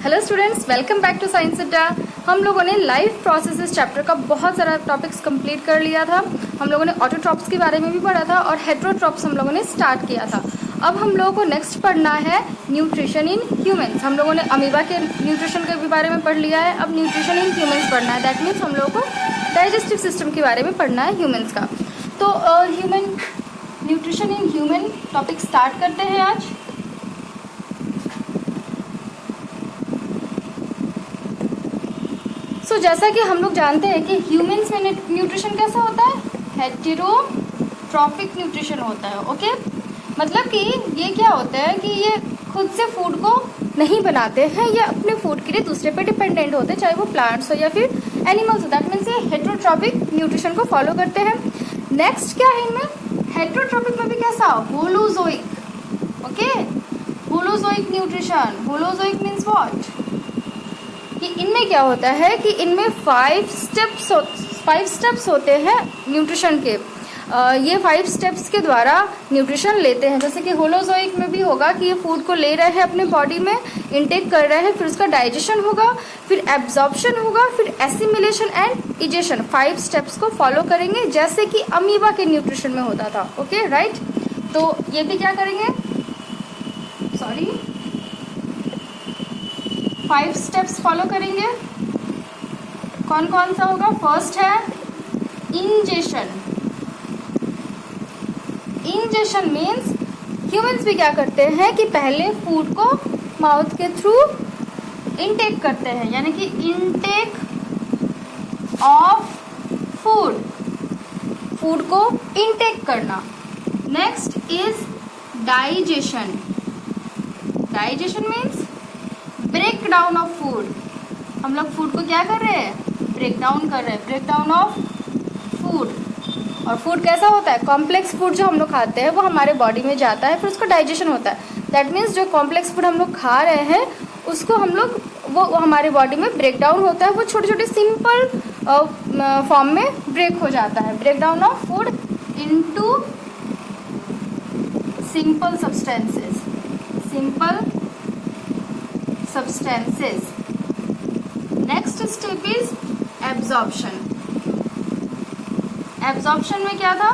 Hello students, welcome back to science Adda. हम लोगों ने लाइफ प्रोसेसेस चैप्टर का बहुत सारा टॉपिक्स कंप्लीट कर लिया था। हम लोगों ने ऑटोट्रॉप्स के बारे में भी पढ़ा था और हेट्रोट्रॉप्स हम लोगों ने स्टार्ट किया था। अब हम लोगों को नेक्स्ट पढ़ना है न्यूट्रिशन इन ह्यूमंस। हम लोगों ने अमीबा के न्यूट्रिशन के बारे में पढ़ लिया है, अब न्यूट्रिशन इन ह्यूमंस पढ़ना है। दैट मीन्स हम लोगों को डाइजेस्टिव सिस्टम के बारे में पढ़ना है ह्यूमंस का। तो human nutrition in human topic start करते हैं आज। जैसा कि हम लोग जानते हैं कि ह्यूमंस में न्यूट्रिशन कैसा होता है, हेटेरोट्रॉफिक न्यूट्रिशन होता है। ओके, मतलब कि ये क्या होता है कि ये खुद से फूड को नहीं बनाते हैं, ये अपने फूड के लिए दूसरे पे डिपेंडेंट होते हैं, चाहे वो प्लांट्स हो या फिर एनिमल्स हो। दैट मीन्स ये हेटेरोट्रॉफिक न्यूट्रिशन को फॉलो करते हैं। नेक्स्ट क्या है इनमें, हेटेरोट्रॉफिक में भी कैसा, holozoic. Okay, holozoic nutrition. Holozoic means what, कि इनमें क्या होता है कि इनमें 5 स्टेप्स होते हैं न्यूट्रिशन के। ये 5 स्टेप्स के द्वारा न्यूट्रिशन लेते हैं। जैसे कि होलोजोइक में भी होगा कि ये फूड को ले रहे हैं अपने बॉडी में, इनटेक कर रहे हैं, फिर उसका डाइजेशन होगा, फिर एब्जॉर्प्शन होगा, फिर एसिमिलेशन एंड इजेशन। 5 स्टेप्स को फॉलो करेंगे जैसे कि अमीबा के न्यूट्रिशन में होता था। ओके राइट, तो ये भी क्या करेंगे, 5 स्टेप्स फॉलो करेंगे। कौन कौन सा होगा, फर्स्ट है इंजेशन। इंजेशन मीन्स ह्यूमंस भी क्या करते हैं कि पहले फूड को माउथ के थ्रू इनटेक करते हैं, यानी कि इनटेक ऑफ फूड को इनटेक करना। Next is digestion. Digestion means break down of food. हम लोग फूड को क्या कर रहे हैं, ब्रेक डाउन कर रहे हैं, ब्रेक डाउन ऑफ फूड। और फूड कैसा होता है, कॉम्प्लेक्स फूड जो हम लोग खाते हैं वो हमारे बॉडी में जाता है, फिर उसका डाइजेशन होता है। दैट मीन्स जो कॉम्प्लेक्स फूड हम लोग खा रहे हैं उसको हम लोग वो हमारे बॉडी में ब्रेक डाउन होता है, वो छोटे छोटे सिंपल फॉर्म में ब्रेक हो जाता है। Break down of food into simple substances. Next step is absorption. Absorption में क्या था,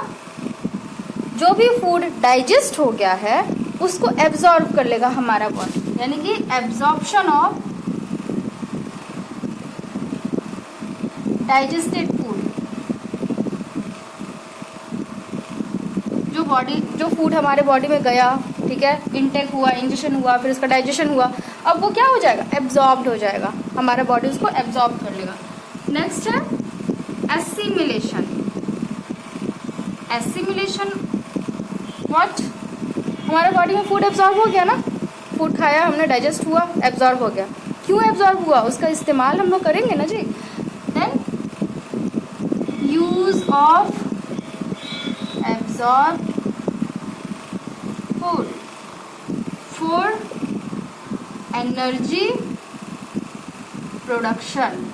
जो भी फूड डाइजेस्ट हो गया है उसको एब्जॉर्ब कर लेगा हमारा बॉडी, यानी कि एब्जॉर्प्शन ऑफ डाइजेस्टेड फूड। जो फूड हमारे बॉडी में गया, ठीक है, इनटेक हुआ, इंजेक्शन हुआ, फिर उसका डाइजेशन हुआ, अब वो क्या हो जाएगा, एब्जॉर्ब्ड हो जाएगा, हमारा बॉडी उसको एब्जॉर्ब कर लेगा। नेक्स्ट है एसिमिलेशन। एसिमिलेशन व्हाट, हमारे बॉडी में फूड एब्जॉर्ब हो गया ना, फूड खाया हमने, डाइजेस्ट हुआ, एब्जॉर्ब हो गया। क्यों एब्जॉर्ब हुआ, उसका इस्तेमाल हम लोग करेंगे ना जी। Then use of absorb food for energy production.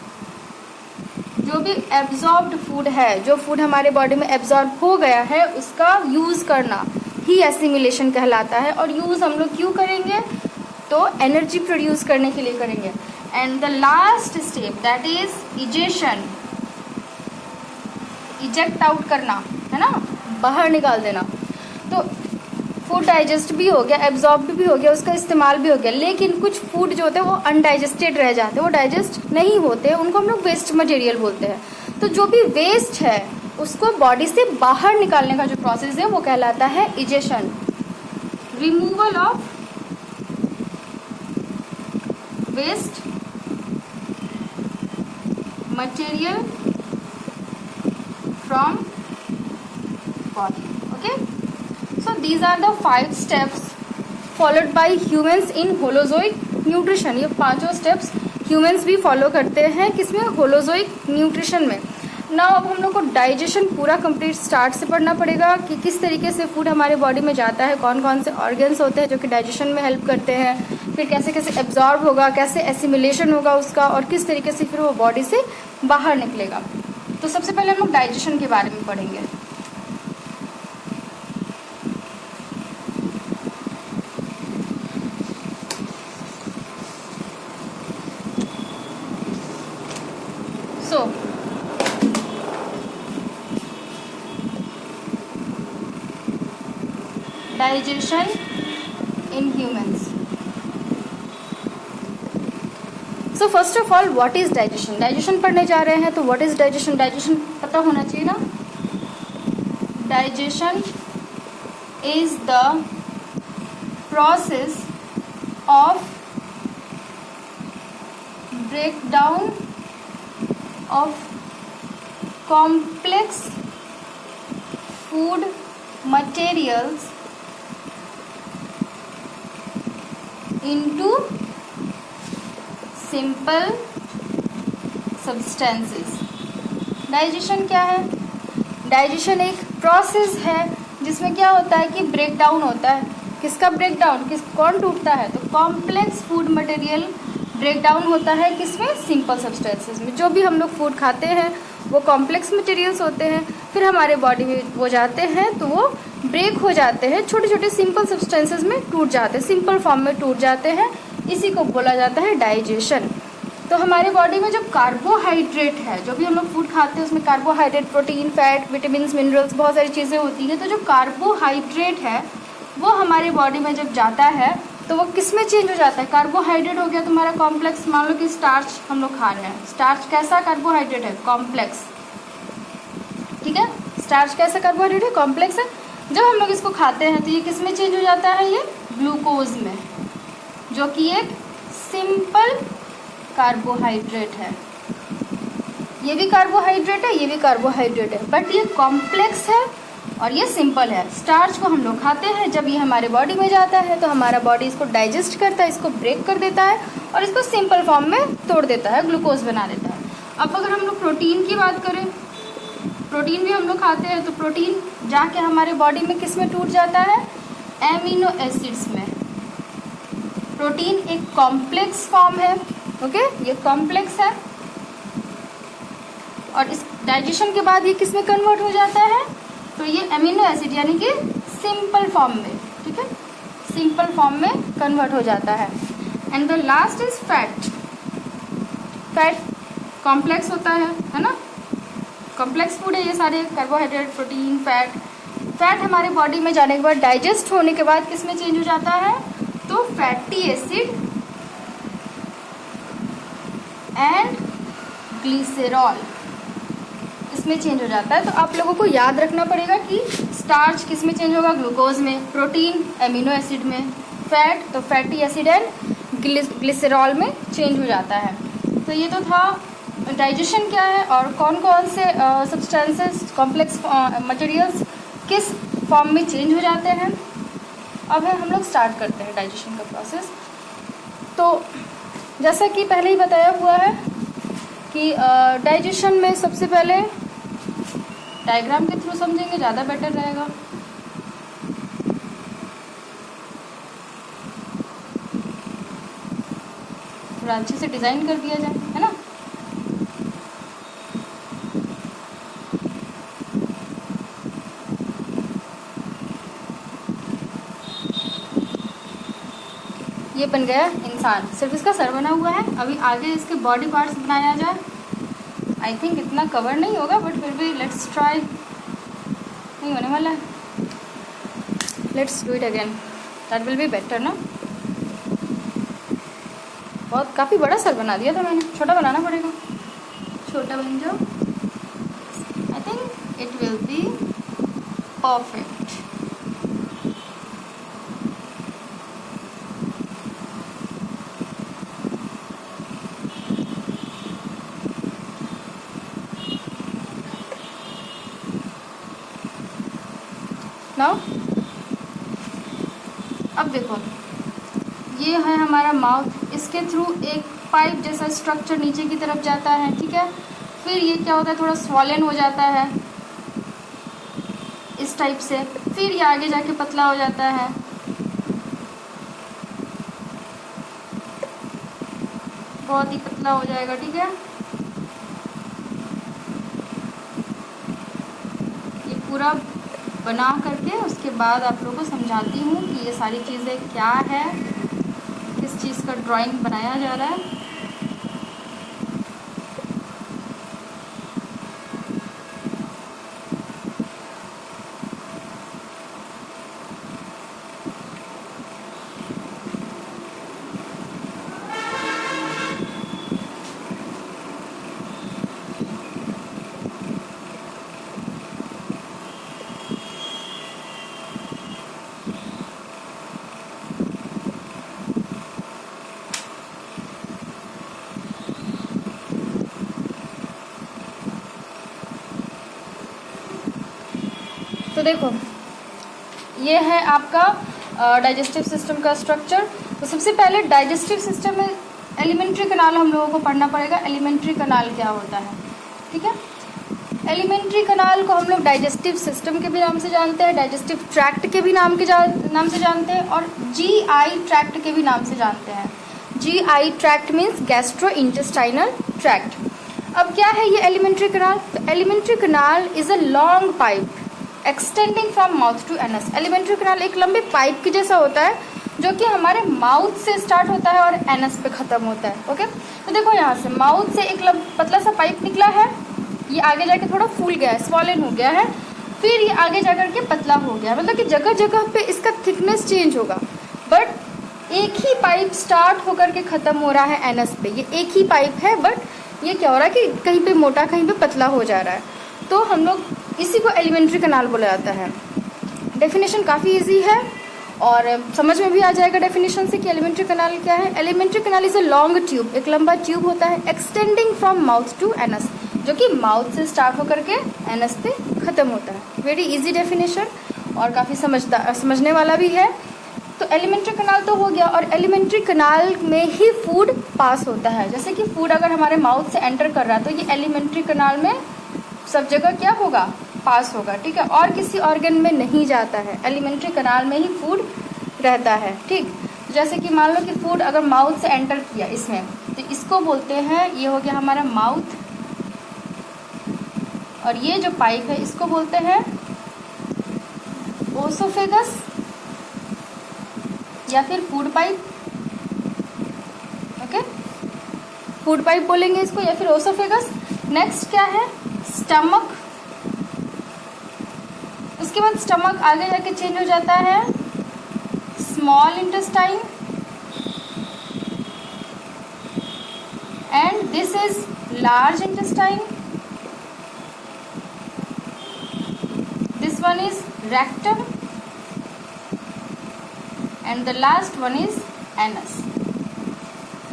जो भी एब्जॉर्ब्ड फूड है, जो फूड हमारे बॉडी में एब्जॉर्ब हो गया है, उसका यूज़ करना ही एसिमिलेशन कहलाता है। और यूज़ हम लोग क्यों करेंगे, तो एनर्जी प्रोड्यूस करने के लिए करेंगे। And the last step that is egestion. Eject out करना है ना, बाहर निकाल देना। तो फूड डाइजेस्ट भी हो गया, एब्जॉर्ब्ड भी हो गया, उसका इस्तेमाल भी हो गया, लेकिन कुछ फूड जो होते हैं वो अनडाइजेस्टेड रह जाते हैं, वो डाइजेस्ट नहीं होते, उनको हम लोग वेस्ट मटेरियल बोलते हैं। तो जो भी वेस्ट है उसको बॉडी से बाहर निकालने का जो प्रोसेस है वो कहलाता है egestion, removal of waste material from body. Okay, so these are the 5 steps followed by humans in holozoic nutrition। ये 5 स्टेप्स humans भी फॉलो करते हैं, किसमें, होलोजोइक न्यूट्रिशन में। ना अब हम लोग को डाइजेशन पूरा कंप्लीट स्टार्ट से पढ़ना पड़ेगा कि किस तरीके से फूड हमारे बॉडी में जाता है, कौन कौन से ऑर्गन्स होते हैं जो कि डाइजेशन में हेल्प करते हैं, फिर कैसे कैसे एब्जॉर्ब होगा, कैसे एसिमिलेशन होगा उसका, और किस तरीके से फिर वो बॉडी से बाहर निकलेगा। तो सबसे पहले हम लोग डाइजेशन के बारे में पढ़ेंगे। सो digestion in humans. So first of all what is digestion. Digestion पढ़ने जा रहे हैं तो व्हाट इज डाइजेशन, डाइजेशन पता होना चाहिए ना। Digestion is the process of breakdown of complex food materials into simple substances। Digestion क्या है? डाइजेशन एक प्रोसेस है जिसमें क्या होता है कि ब्रेक डाउन होता है। किसका ब्रेक डाउन, कौन टूटता है? तो complex food material break down होता है किसमें? सिंपल सब्सटेंसेस में। जो भी हम लोग फूड खाते हैं वो कॉम्प्लेक्स मटेरियल्स होते हैं, फिर हमारे बॉडी में वो जाते हैं तो वो ब्रेक हो जाते हैं, छोटे छोटे सिंपल सब्सटेंसेस में टूट जाते हैं, सिंपल फॉर्म में टूट जाते हैं। इसी को बोला जाता है डाइजेशन। तो हमारे बॉडी में जो कार्बोहाइड्रेट है, जो भी हम लोग फूड खाते हैं उसमें carbohydrate, protein, fat, vitamin, minerals, बहुत सारी चीज़ें होती हैं। तो जो कार्बोहाइड्रेट है वो हमारे बॉडी में जब जाता है तो वो किस में चेंज हो जाता है? कार्बोहाइड्रेट हो गया तुम्हारा कॉम्प्लेक्स। मान लो कि स्टार्च हम लोग खा रहे हैं, स्टार्च कैसा कार्बोहाइड्रेट है? कॉम्प्लेक्स। ठीक है, स्टार्च कैसा कार्बोहाइड्रेट है? कॉम्प्लेक्स है। जब हम लोग इसको खाते हैं तो ये किस में चेंज हो जाता है? ये ग्लूकोज में, जो कि एक सिंपल कार्बोहाइड्रेट है। ये भी कार्बोहाइड्रेट है, ये भी कार्बोहाइड्रेट है, बट ये कॉम्प्लेक्स है और ये सिंपल है। स्टार्च को हम लोग खाते हैं, जब ये हमारे बॉडी में जाता है तो हमारा बॉडी इसको डाइजेस्ट करता है, इसको ब्रेक कर देता है और इसको सिंपल फॉर्म में तोड़ देता है, ग्लूकोज बना देता है। अब अगर हम लोग प्रोटीन की बात करें, प्रोटीन भी हम लोग खाते हैं तो प्रोटीन जाके हमारे बॉडी में किस में टूट जाता है? एमिनो एसिड्स में। प्रोटीन एक कॉम्प्लेक्स फॉर्म है, ओके, ये कॉम्प्लेक्स है और इस डाइजेशन के बाद ये किस में कन्वर्ट हो जाता है? तो ये एमिनो एसिड यानी कि सिंपल फॉर्म में, ठीक है, सिंपल फॉर्म में कन्वर्ट हो जाता है। And the last is fat. Fat complex होता है ना, कॉम्प्लेक्स फूड है ये सारे, कार्बोहाइड्रेट, प्रोटीन, फैट। फैट हमारे बॉडी में जाने के बाद, डाइजेस्ट होने के बाद किस में चेंज हो जाता है? तो फैटी एसिड एंड ग्लिसरॉल इसमें चेंज हो जाता है। तो आप लोगों को याद रखना पड़ेगा कि स्टार्च किस में चेंज होगा? ग्लूकोज में, प्रोटीन एमिनो एसिड में, फैट तो फैटी एसिड एंड ग्लिसरॉल में चेंज हो जाता है। तो ये तो था डाइजेशन क्या है और कौन कौन से सब्सटेंसेस, कॉम्प्लेक्स मटेरियल्स किस फॉर्म में चेंज हो जाते हैं। अब है हम लोग स्टार्ट करते हैं डाइजेशन का प्रोसेस। तो जैसा कि पहले ही बताया हुआ है कि डाइजेशन में सबसे पहले डायग्राम के थ्रू समझेंगे, ज़्यादा बेटर रहेगा। थोड़ा अच्छे से डिज़ाइन कर दिया जाए, है ना। ये बन गया इंसान, सिर्फ इसका सर बना हुआ है। अभी आगे इसके बॉडी पार्ट्स बनाया जाए। आई थिंक इतना कवर नहीं होगा बट फिर भी लेट्स ट्राई। नहीं होने वाला है, let's do it again, that will be better ना। बहुत काफ़ी बड़ा सर बना दिया था मैंने, छोटा बनाना पड़ेगा। छोटा बन जाओ, I think it will be perfect. Now अब देखो, ये है हमारा माउथ, इसके थ्रू एक पाइप जैसा स्ट्रक्चर नीचे की तरफ जाता है, ठीक है। फिर ये क्या होता है, थोड़ा स्वॉलन हो जाता है इस टाइप से, फिर ये आगे जाके पतला हो जाता है। बहुत ही पतला हो जाएगा, ठीक है। ये पूरा बना करके उसके बाद आप लोगों को समझाती हूँ कि ये सारी चीज़ें क्या है, किस चीज़ का ड्राइंग बनाया जा रहा है। तो देखो ये है आपका डाइजेस्टिव सिस्टम का स्ट्रक्चर। तो सबसे पहले डाइजेस्टिव सिस्टम में एलिमेंट्री कनाल हम लोगों को पढ़ना पड़ेगा। एलिमेंट्री कनाल क्या होता है, ठीक है। एलिमेंट्री कनाल को हम लोग डाइजेस्टिव सिस्टम के भी नाम से जानते हैं, डाइजेस्टिव ट्रैक्ट के भी नाम से जानते हैं, और जीआई ट्रैक्ट के भी नाम से जानते हैं। GI tract means gastro intestinal tract. अब क्या है ये एलिमेंट्री कनाल? तो alimentary canal is a long pipe extending from mouth to anus. Alimentary canal एक लंबे पाइप के जैसा होता है जो कि हमारे माउथ से स्टार्ट होता है और एनस पे ख़त्म होता है। ओके, तो देखो यहाँ से माउथ से एक पतला सा पाइप निकला है, ये आगे जाके थोड़ा फूल गया है, स्वॉलन हो गया है, फिर ये आगे जाकर के पतला हो गया, मतलब कि जगह जगह पे इसका थिकनेस चेंज होगा, बट एक ही पाइप स्टार्ट होकर के ख़त्म हो रहा है एनस पे। ये एक ही पाइप है, बट ये क्या हो रहा है कि कहीं पे मोटा कहीं पे पतला हो जा रहा है। तो हम लोग इसी को एलिमेंट्री कनाल बोला जाता है। डेफिनेशन काफ़ी इजी है और समझ में भी आ जाएगा डेफिनेशन से कि एलिमेंट्री कनाल क्या है। Alimentary canal is a long tube, एक लंबा ट्यूब होता है, extending from mouth to anus, जो कि माउथ से स्टार्ट होकर के एनस पे ख़त्म होता है। वेरी इजी डेफिनेशन और काफ़ी समझने वाला भी है। तो एलिमेंट्री कनाल तो हो गया, और एलिमेंट्री कनाल में ही फूड पास होता है। जैसे कि फूड अगर हमारे माउथ से एंटर कर रहा है तो ये एलिमेंट्री कनाल में सब जगह क्या होगा, पास होगा, ठीक है, और किसी ऑर्गन में नहीं जाता है, एलिमेंट्री कनाल में ही फूड रहता है, ठीक। जैसे कि मान लो कि फूड अगर माउथ से एंटर किया इसमें, तो इसको बोलते हैं, ये हो गया हमारा माउथ, और ये जो पाइप है इसको बोलते हैं ओसोफेगस या फिर food pipe. Okay, food pipe बोलेंगे इसको या फिर ओसोफेगस। नेक्स्ट क्या है, स्टमक। उसके बाद स्टमक आगे जाके चेंज हो जाता है small intestine, and this is large intestine, this one is rectum, and the last one is anus.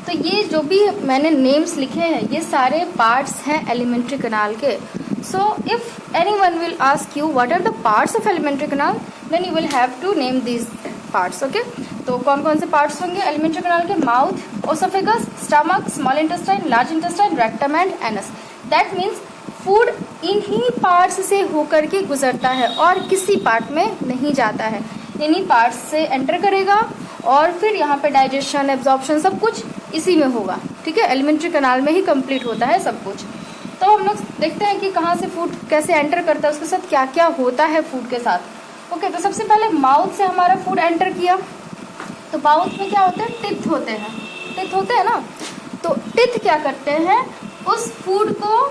तो ये जो भी मैंने नेम्स लिखे हैं ये सारे पार्ट्स हैं एलिमेंट्री कनाल के। So if anyone will ask you what are the parts of alimentary canal, then you will have to name these parts. Okay, तो कौन कौन से पार्ट्स होंगे एलिमेंट्री कनाल के? Mouth, oesophagus, stomach, small intestine, large intestine, rectum and anus. That means food इन्हीं parts से होकर के गुजरता है और किसी पार्ट में नहीं जाता है, इन्हीं पार्ट्स से एंटर करेगा और फिर यहाँ पे डाइजेशन, एब्जॉर्प्शन सब कुछ इसी में होगा, ठीक है। एलिमेंट्री कनाल में ही कंप्लीट होता है सब कुछ। तो हम लोग देखते हैं कि कहाँ से फूड कैसे एंटर करता है, उसके साथ क्या क्या होता है फूड के साथ। ओके, तो सबसे पहले माउथ से हमारा फूड एंटर किया, तो माउथ में क्या होते हैं, टिथ होते हैं, टिथ होते हैं ना। तो टिथ क्या करते हैं, उस फूड को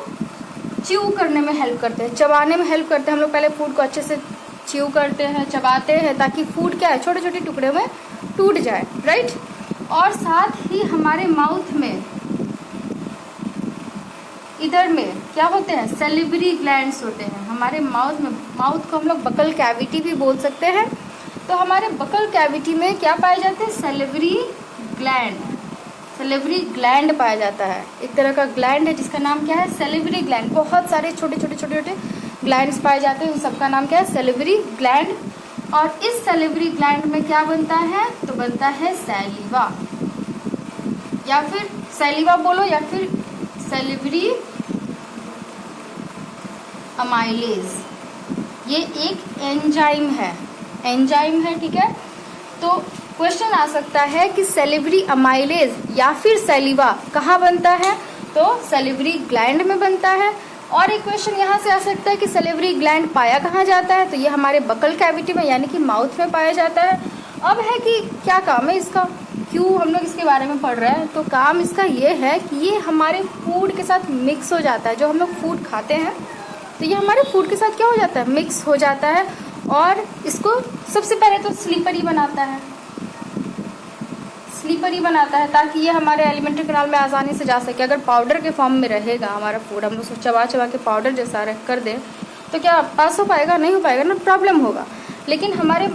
च्यू करने में हेल्प करते हैं, चबाने में हेल्प करते हैं। हम लोग पहले फूड को अच्छे से च्यू करते हैं, चबाते हैं, ताकि फूड क्या है, छोटे छोटे टुकड़े में टूट जाए, राइट। और साथ ही हमारे माउथ में इधर में क्या होते हैं, सेलिवरी ग्लैंड्स होते हैं हमारे माउथ में। माउथ को हम लोग बकल कैविटी भी बोल सकते हैं। तो हमारे बकल कैविटी में क्या पाए जाते हैं, सेलिवरी ग्लैंड, सेलिवरी ग्लैंड पाया जाता है। एक तरह का ग्लैंड है जिसका नाम क्या है, सेलिवरी ग्लैंड। बहुत सारे छोटे छोटे ग्लैंड्स पाए जाते हैं, उन सबका नाम क्या है, सेलिवरी ग्लैंड। और इस सेलिवरी ग्लैंड में क्या बनता है, तो बनता है सैलिवा, या फिर सैलिवा बोलो या फिर सेलिवरी अमाइलेज। ये एक एंजाइम है, ठीक है। तो क्वेश्चन आ सकता है कि सेलिवरी अमाइलेज या फिर सैलिवा कहाँ बनता है, तो सेलिवरी ग्लैंड में बनता है। और एक क्वेश्चन यहाँ से आ सकता है कि सेलिवरी ग्लैंड पाया कहाँ जाता है, तो ये हमारे बकल कैविटी में यानी कि माउथ में पाया जाता है। अब है कि क्या काम है इसका, क्यों हम लोग इसके बारे में पढ़ रहे हैं, तो काम इसका ये है कि ये हमारे फूड के साथ मिक्स हो जाता है। जो हम लोग फूड खाते हैं तो ये हमारे फूड के साथ क्या हो जाता है, मिक्स हो जाता है, और इसको सबसे पहले तो स्लीपरी बनाता है, ताकि ये हमारे एलिमेंट्री कनाल में आसानी से जा सके। अगर पाउडर के फॉर्म में रहेगा हमारा फूड, हम उसको चबा के पाउडर जैसा कर दें, तो क्या पास हो पाएगा, नहीं हो पाएगा ना, प्रॉब्लम होगा। लेकिन हमारे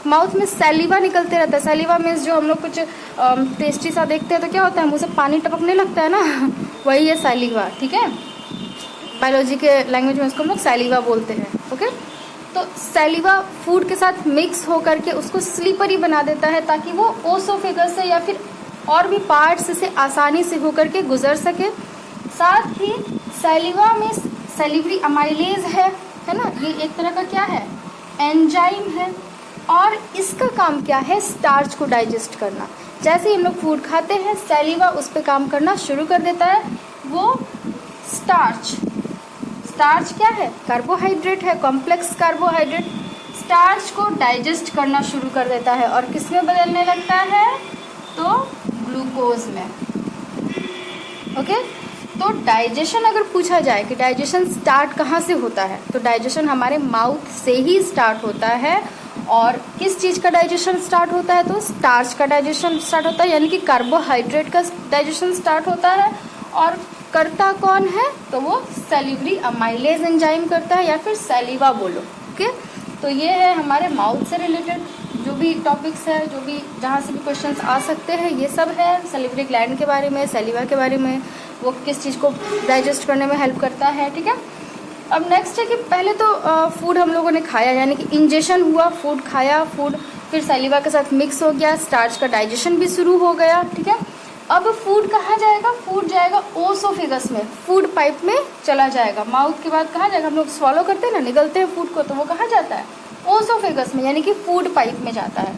माउथ में सैलिवा निकलते रहता है। सैलिवा मीन्स जो हम लोग कुछ टेस्टी सा देखते हैं तो क्या होता है, मुँह से पानी टपकने लगता है ना, वही है सैलिवा, ठीक है। बायोलॉजी के लैंग्वेज में उसको हम लोग सैलिवा बोलते हैं। ओके, तो सैलिवा फूड के साथ मिक्स होकर के उसको स्लीपरी बना देता है ताकि वो ओसोफेगस से या फिर और भी पार्ट्स से आसानी से होकर के गुजर सके। साथ ही सैलिवा में सैलिवरी अमाइलेज है ना, ये एक तरह का क्या है, एंजाइम है, और इसका काम क्या है, स्टार्च को डाइजेस्ट करना। जैसे ही हम लोग फूड खाते हैं सैलिवा उस पर काम करना शुरू कर देता है। वो स्टार्च क्या है, कार्बोहाइड्रेट है, कॉम्प्लेक्स कार्बोहाइड्रेट, स्टार्च को डाइजेस्ट करना शुरू कर देता है और किस में बदलने लगता है, तो ग्लूकोज में। ओके, तो डाइजेशन अगर पूछा जाए कि डाइजेशन स्टार्ट कहाँ से होता है, तो डाइजेशन हमारे माउथ से ही स्टार्ट होता है। और किस चीज़ का डाइजेशन स्टार्ट होता है, तो स्टार्च का डाइजेशन स्टार्ट होता है, यानी कि कार्बोहाइड्रेट का डाइजेशन स्टार्ट होता है। और करता कौन है, तो वो सैलिवरी अमाइलेज एंजाइम करता है, या फिर सैलिवा बोलो। ओके, तो ये है हमारे माउथ से रिलेटेड जो भी टॉपिक्स है, जो भी जहाँ से भी क्वेश्चंस आ सकते हैं, ये सब है सैलिवरी ग्लैंड के बारे में, सैलिवा के बारे में, वो किस चीज़ को डाइजेस्ट करने में हेल्प करता है। ठीक है, अब नेक्स्ट है कि पहले तो फूड हम लोगों ने खाया, यानी कि इंजेशन हुआ, फूड खाया, फूड फिर सैलिवा के साथ मिक्स हो गया, स्टार्च का डाइजेशन भी शुरू हो गया। ठीक है, अब फूड कहाँ जाएगा, फूड जाएगा ओसोफेगस में, फूड पाइप में चला जाएगा। माउथ के बाद कहाँ जाएगा, हम लोग स्वॉलो करते हैं ना, निगलते हैं फूड को, तो वो कहाँ जाता है, ओसोफेगस में, यानी कि फूड पाइप में जाता है।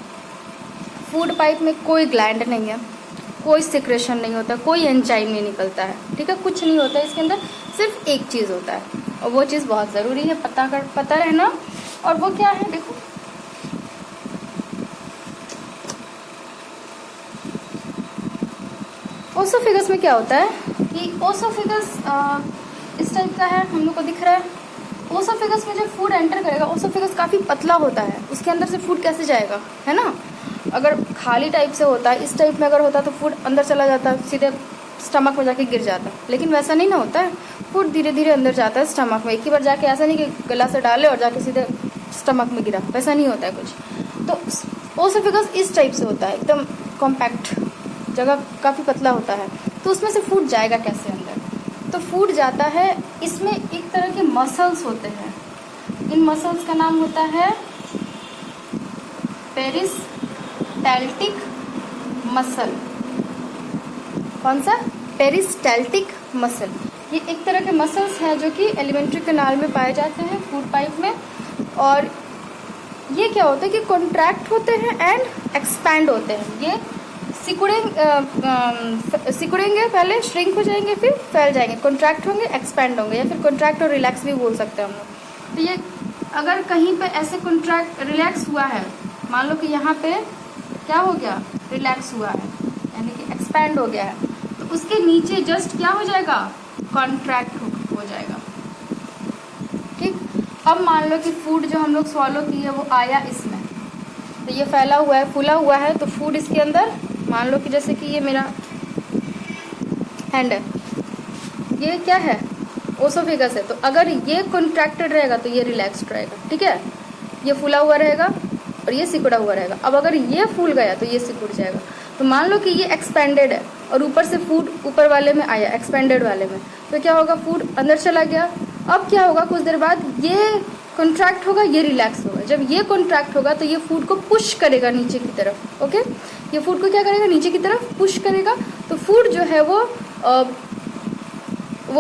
फूड पाइप में कोई ग्लैंड नहीं है, कोई सिक्रेशन नहीं होता, कोई एंजाइम नहीं निकलता है। ठीक है, कुछ नहीं होता है इसके अंदर, सिर्फ एक चीज़ होता है, और वो चीज़ बहुत ज़रूरी है पता रहना। और वो क्या है, देखो ओसोफेगस में क्या होता है कि ओसोफेगस इस टाइप का है, हम लोग को दिख रहा है। ओसोफेगस में जब फूड एंटर करेगा, ओसोफेगस काफ़ी पतला होता है, उसके अंदर से फूड कैसे जाएगा, है ना। अगर खाली टाइप से होता है, इस टाइप में अगर होता तो फूड अंदर चला जाता, सीधे स्टमक में जाके गिर जाता, लेकिन वैसा नहीं ना होता है, फूड धीरे धीरे अंदर जाता है स्टमक में, एक ही बार जाके, ऐसा नहीं कि गला से डाले और जाके सीधे स्टमक में गिरा, वैसा नहीं होता है कुछ। तो ओसोफेगस इस टाइप से होता है, एकदम कॉम्पैक्ट, जगह काफ़ी पतला होता है। तो उसमें से फूड जाएगा कैसे अंदर, तो फूड जाता है, इसमें एक तरह के मसल्स होते हैं, इन मसल्स का नाम होता है पेरिस्टैल्टिक मसल। कौन सा, पेरिस्टैल्टिक मसल। ये एक तरह के मसल्स हैं जो कि एलिमेंट्री कैनाल में पाए जाते हैं, फूड पाइप में। और ये क्या होता है कि कॉन्ट्रैक्ट होते हैं एंड एक्सपैंड होते हैं। ये सिकुड़ेंगे पहले, श्रिंक हो जाएंगे, फिर फैल जाएंगे, कॉन्ट्रैक्ट होंगे, एक्सपैंड होंगे, या फिर कॉन्ट्रैक्ट और रिलैक्स भी बोल सकते हैं हम लोग। तो ये अगर कहीं पे ऐसे कॉन्ट्रैक्ट रिलैक्स हुआ है, मान लो कि यहाँ पे क्या हो गया, रिलैक्स हुआ है, यानी कि एक्सपैंड हो गया है, तो उसके नीचे जस्ट क्या हो जाएगा, कॉन्ट्रैक्ट हो जाएगा। ठीक, अब मान लो कि फूड जो हम लोग स्वॉलो किए वो आया इसमें, तो ये फैला हुआ है, फूला हुआ है, तो फूड इसके अंदर, मान लो कि जैसे कि ये मेरा हैंड है, ये क्या है, ओसोफेगस है, तो अगर ये कॉन्ट्रैक्टेड रहेगा तो ये रिलैक्स्ड रहेगा। ठीक है, ये फूला हुआ रहेगा और ये सिकुड़ा हुआ रहेगा। अब अगर ये फूल गया तो ये सिकुड़ जाएगा। तो मान लो कि ये एक्सपेंडेड है और ऊपर से फूड ऊपर वाले में आया, एक्सपेंडेड वाले में, तो क्या होगा, फूड अंदर चला गया। अब क्या होगा, कुछ देर बाद ये कॉन्ट्रैक्ट होगा, ये रिलैक्स होगा। जब ये कॉन्ट्रैक्ट होगा तो ये फूड को पुश करेगा नीचे की तरफ। ओके, ये फूड को क्या करेगा, नीचे की तरफ पुश करेगा। तो फूड जो है वो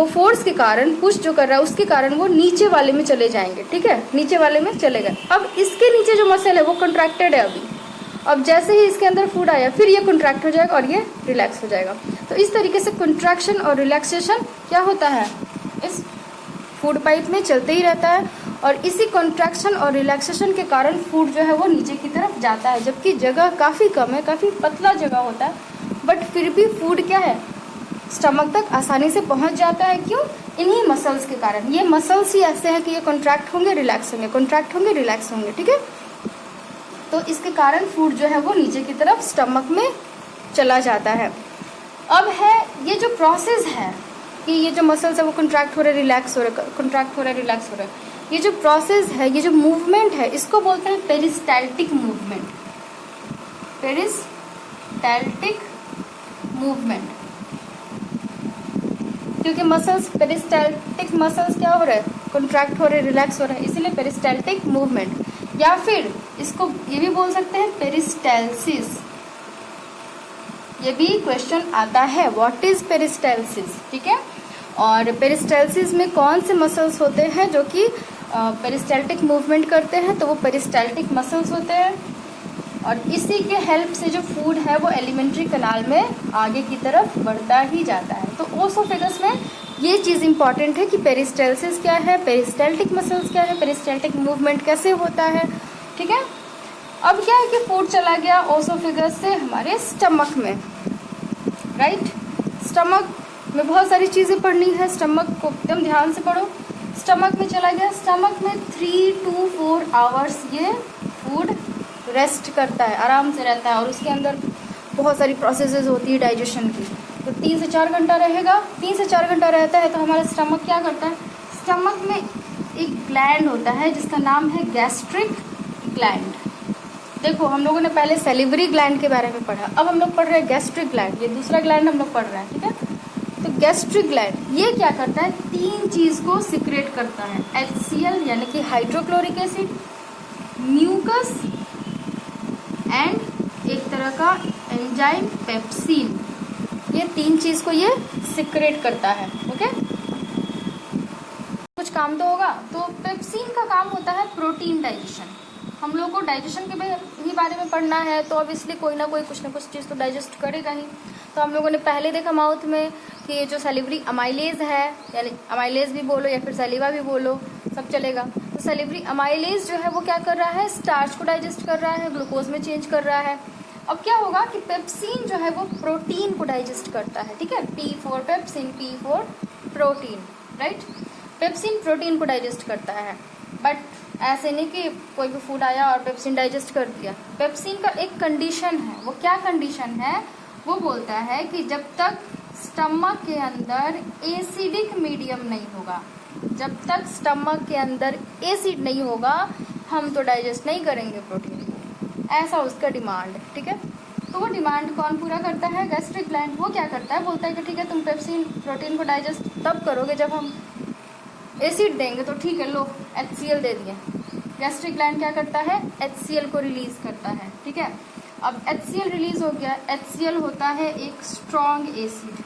फोर्स के कारण, पुश जो कर रहा है उसके कारण वो नीचे वाले में चले जाएंगे। ठीक है, नीचे वाले में चले गए। अब इसके नीचे जो मसल है वो कॉन्ट्रैक्टेड है अभी। अब जैसे ही इसके अंदर फूड आया फिर ये कॉन्ट्रैक्ट हो जाएगा और ये रिलैक्स हो जाएगा। तो इस तरीके से कॉन्ट्रैक्शन और रिलैक्सेशन क्या होता है, इस फूड पाइप में चलते ही रहता है। और इसी कॉन्ट्रैक्शन और रिलैक्सेशन के कारण फूड जो है वो नीचे की तरफ जाता है, जबकि जगह काफ़ी कम है, काफ़ी पतला जगह होता है, बट फिर भी फूड क्या है, स्टमक तक आसानी से पहुंच जाता है। क्यों, इन्हीं मसल्स के कारण। ये मसल्स ही ऐसे हैं कि ये कॉन्ट्रैक्ट होंगे, रिलैक्स होंगे, कॉन्ट्रैक्ट होंगे, रिलैक्स होंगे। ठीक है, तो इसके कारण फूड जो है वो नीचे की तरफ स्टमक में चला जाता है। अब है ये जो प्रोसेस है कि ये जो मसल्स है वो कॉन्ट्रैक्ट हो रहे, रिलैक्स हो रहे, कॉन्ट्रैक्ट हो रहे, रिलैक्स हो रहे, ये जो प्रोसेस है, ये जो मूवमेंट है, इसको बोलते हैं पेरिस्टैल्टिक मूवमेंट। पेरिस्टैल्टिक मूवमेंट, क्योंकि मसल्स, पेरिस्टैल्टिक मसल्स क्या हो रहे हैं, कॉन्ट्रैक्ट हो रहे, रिलैक्स हो रहा है, इसीलिए पेरिस्टाल्टिक मूवमेंट। या फिर इसको ये भी बोल सकते हैं पेरिस्टाल्सिस, ये भी क्वेश्चन आता है, व्हाट इज पेरिस्टाल्सिस, ठीक है। और पेरिस्टाल्सिस में कौन से मसल्स होते हैं जो कि पेरिस्टाल्टिक मूवमेंट करते हैं, तो वो पेरिस्टाल्टिक मसल्स होते हैं। और इसी के हेल्प से जो फूड है वो एलिमेंट्री कनाल में आगे की तरफ बढ़ता ही जाता है। तो ओसोफेगस में ये चीज़ इंपॉर्टेंट है कि पेरिस्टाल्सिस क्या है, पेरिस्टाल्टिक मसल्स क्या है, पेरिस्टाल्टिक मूवमेंट कैसे होता है, ठीक है। अब क्या है कि फूड चला गया ओसोफेगस से हमारे स्टमक में, राइट। स्टमक में बहुत सारी चीज़ें पढ़नी है, स्टमक को एकदम ध्यान से पढ़ो। स्टमक में चला गया, स्टमक में 3 to 4 आवर्स ये फूड रेस्ट करता है, आराम से रहता है, और उसके अंदर बहुत सारी प्रोसेसेस होती है डाइजेशन की। तो 3 से 4 घंटा रहेगा, 3 से 4 घंटा रहता है। तो हमारा स्टमक क्या करता है, स्टमक में एक ग्लैंड होता है जिसका नाम है गैस्ट्रिक ग्लैंड। देखो हम लोगों ने पहले सेलिवरी ग्लैंड के बारे में पढ़ा, अब हम लोग पढ़ रहे हैं गैस्ट्रिक ग्लैंड, ये दूसरा ग्लैंड हम लोग पढ़ रहे हैं, ठीक है। तो गैस्ट्रिक ग्लैंड ये क्या करता है, 3 चीज़ को सिक्रेट करता है, HCl यानी कि हाइड्रोक्लोरिक एसिड, म्यूकस एंड एक तरह का एंजाइम पेप्सिन, ये 3 चीज़ को ये सिक्रेट करता है, ओके। कुछ काम तो होगा। तो पेप्सिन का काम होता है प्रोटीन डाइजेशन। हम लोग को डाइजेशन के ही बारे में पढ़ना है, तो ऑब्वियसली कोई ना कोई कुछ ना कुछ चीज़ तो डाइजेस्ट करेगा ही। तो हम लोगों ने पहले देखा माउथ में कि ये जो सैलिवरी अमाइलेज है, यानी अमाइलेज भी बोलो या फिर सैलिवा भी बोलो, सब चलेगा। तो सैलिवरी अमाइलेज जो है वो क्या कर रहा है, स्टार्च को डाइजेस्ट कर रहा है, ग्लूकोज में चेंज कर रहा है। अब क्या होगा कि पेप्सिन जो है वो प्रोटीन को डाइजेस्ट करता है, ठीक है। P4 pepsin, P4 protein, right. Pepsin protein को डाइजेस्ट करता है, बट ऐसे नहीं कि कोई भी फूड आया और पेप्सिन डाइजेस्ट कर दिया। पेप्सिन का एक कंडीशन है, वो क्या कंडीशन है, वो बोलता है कि जब तक स्टमक के अंदर एसिडिक मीडियम नहीं होगा, जब तक स्टमक के अंदर एसिड नहीं होगा हम तो डाइजेस्ट नहीं करेंगे प्रोटीन को, ऐसा उसका डिमांड है, ठीक है। तो वो डिमांड कौन पूरा करता है, गैस्ट्रिक ग्लैंड। वो क्या करता है, बोलता है कि ठीक है तुम पेप्सिन प्रोटीन को डाइजेस्ट तब करोगे जब हम एसिड देंगे, तो ठीक है लो HCl दे दिए। गैस्ट्रिक ग्लैंड क्या करता है, HCl को रिलीज करता है, ठीक है। अब HCl रिलीज हो गया, HCl होता है एक स्ट्रॉन्ग एसिड।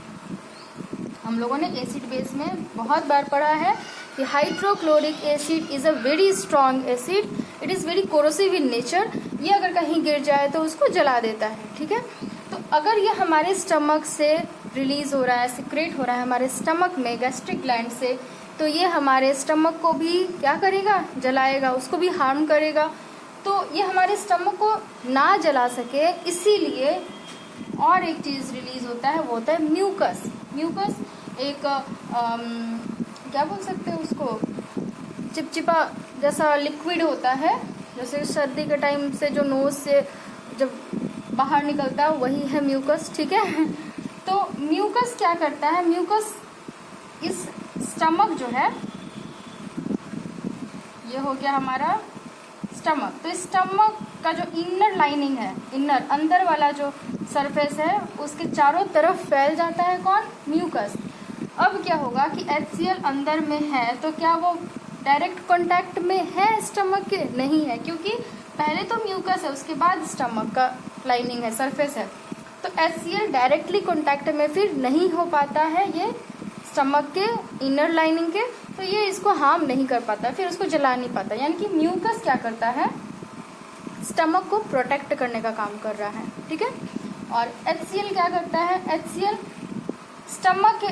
हम लोगों ने एसिड बेस में बहुत बार पढ़ा है कि hydrochloric acid is a very strong acid, it is very corrosive in nature. ये अगर कहीं गिर जाए तो उसको जला देता है, ठीक है। तो अगर ये हमारे स्टमक से रिलीज हो रहा है, सिक्रेट हो रहा है हमारे स्टमक में गैस्ट्रिक ग्लैंड से, तो ये हमारे स्टमक को भी क्या करेगा, जलाएगा, उसको भी हार्म करेगा। तो ये हमारे स्टमक को ना जला सके, इसीलिए और एक चीज़ रिलीज होता है, वो होता है म्यूकस। म्यूकस एक क्या बोल सकते हैं उसको, चिपचिपा जैसा लिक्विड होता है, जैसे सर्दी के टाइम से जो नोज से जब बाहर निकलता है वही है म्यूकस, ठीक है। तो म्यूकस क्या करता है, म्यूकस इस स्टमक जो है, ये हो गया हमारा स्टमक। तो स्टमक का जो इनर लाइनिंग है, इनर अंदर वाला जो सरफेस है, उसके चारों तरफ फैल जाता है कौन, म्यूकस। अब क्या होगा कि HCl अंदर में है, तो क्या वो डायरेक्ट कांटेक्ट में है स्टमक के, नहीं है, क्योंकि पहले तो म्यूकस है उसके बाद स्टमक का लाइनिंग है, सरफेस है। तो HCl डायरेक्टली कांटेक्ट में फिर नहीं हो पाता है ये स्टमक के इनर लाइनिंग के, तो ये इसको हार्म नहीं कर पाता, फिर उसको जला नहीं पाता। यानी कि म्यूकस क्या करता है, स्टमक को प्रोटेक्ट करने का काम कर रहा है, ठीक है। और HCl क्या करता है, HCl स्टमक के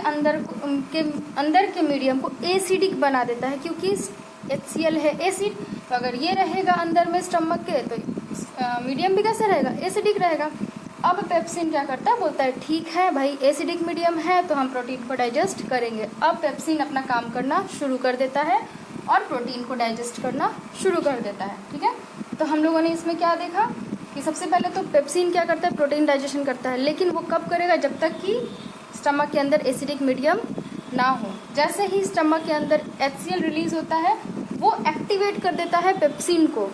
अंदर के मीडियम को एसिडिक बना देता है, क्योंकि HCl है एसिड। तो अगर ये रहेगा अंदर में स्टमक के, तो मीडियम भी कैसे रहेगा, एसिडिक रहेगा। अब पेप्सिन क्या करता है, बोलता है ठीक है भाई एसिडिक मीडियम है तो हम प्रोटीन को डाइजेस्ट करेंगे। अब पेप्सिन अपना काम करना शुरू कर देता है और प्रोटीन को डाइजेस्ट करना शुरू कर देता है, ठीक है। तो हम लोगों ने इसमें क्या देखा कि सबसे पहले तो पेप्सिन क्या करता है, प्रोटीन डाइजेशन करता है, लेकिन वो कब करेगा, जब तक कि स्टमक के अंदर एसिडिक मीडियम ना हो। जैसे ही स्टमक के अंदर HCl रिलीज होता है, वो एक्टिवेट कर देता है पेप्सिन को